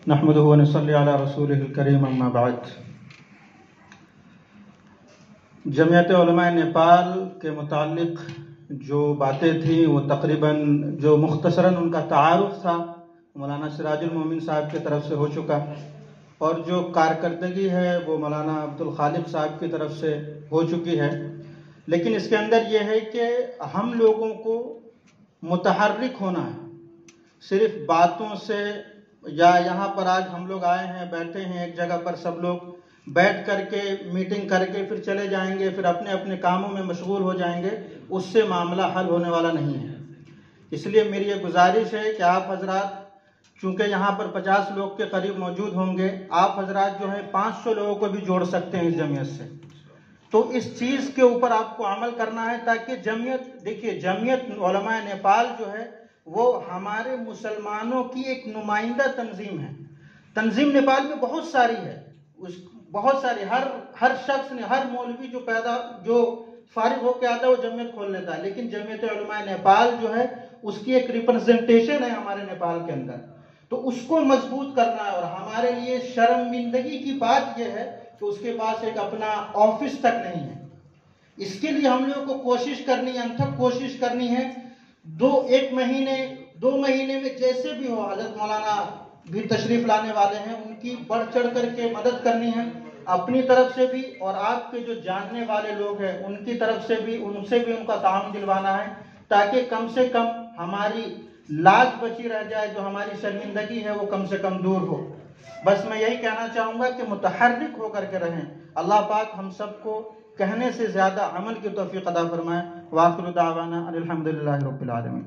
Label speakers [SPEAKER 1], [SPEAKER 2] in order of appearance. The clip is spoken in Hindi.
[SPEAKER 1] नहमदुहु व नसल्ली अला रसूलिहिल करीम अम्मा बाद। जमियत उलमा नेपाल के मुताल्लिक़ जो बातें थी वो तकरीबन जो मुख्तसरन उनका तारुफ़ था मौलाना सिराजुल मोमिन साहब की तरफ से हो चुका, और जो कारकर्दगी है वो मौलाना अब्दुल खालिक साहब की तरफ से हो चुकी है। लेकिन इसके अंदर ये है कि हम लोगों को मुतहर्रिक होना है, सिर्फ बातों से या यहाँ पर आज हम लोग आए हैं, बैठे हैं एक जगह पर, सब लोग बैठ करके मीटिंग करके फिर चले जाएंगे, फिर अपने अपने कामों में मशगूल हो जाएंगे, उससे मामला हल होने वाला नहीं है। इसलिए मेरी ये गुजारिश है कि आप हजरात, चूँकि यहाँ पर 50 लोग के करीब मौजूद होंगे, आप हजरात जो है 500 लोगों को भी जोड़ सकते हैं इस जमीयत से। तो इस चीज़ के ऊपर आपको अमल करना है ताकि जमीयत, देखिए जमीयत उलमा नेपाल जो है वो हमारे मुसलमानों की एक नुमाइंदा तंजीम है। तंजीम नेपाल में बहुत सारी है, बहुत सारी, हर शख्स ने, हर मौलवी जो फारिग होकर आता है वो जमीयत खोल लेता है, लेकिन जमीयत उलमा नेपाल जो है उसकी एक रिप्रेजेंटेशन है हमारे नेपाल के अंदर, तो उसको मजबूत करना है। और हमारे लिए शर्मिंदगी की बात यह है कि उसके पास एक अपना ऑफिस तक नहीं है। इसके लिए हम लोगों को कोशिश करनी है, अनथक कोशिश करनी है। 2 महीने में जैसे भी हो, हजरत मौलाना भी तशरीफ लाने वाले हैं, उनकी बढ़ चढ़ करके मदद करनी है अपनी तरफ से भी, और आपके जो जानने वाले लोग हैं उनकी तरफ से भी, उनसे भी उनका ताउन दिलवाना है, ताकि कम से कम हमारी लाज बची रह जाए, जो हमारी शर्मिंदगी है वो कम से कम दूर हो। बस मैं यही कहना चाहूँगा कि मुतहर्रिक होकर के रहें। अल्लाह पाक हम सबको कहने से ज़्यादा अमल की तौफीक अता फरमाए। वाखिरु दावाना अनिल हम्दुलिल्लाहि रब्बिल आलमीन।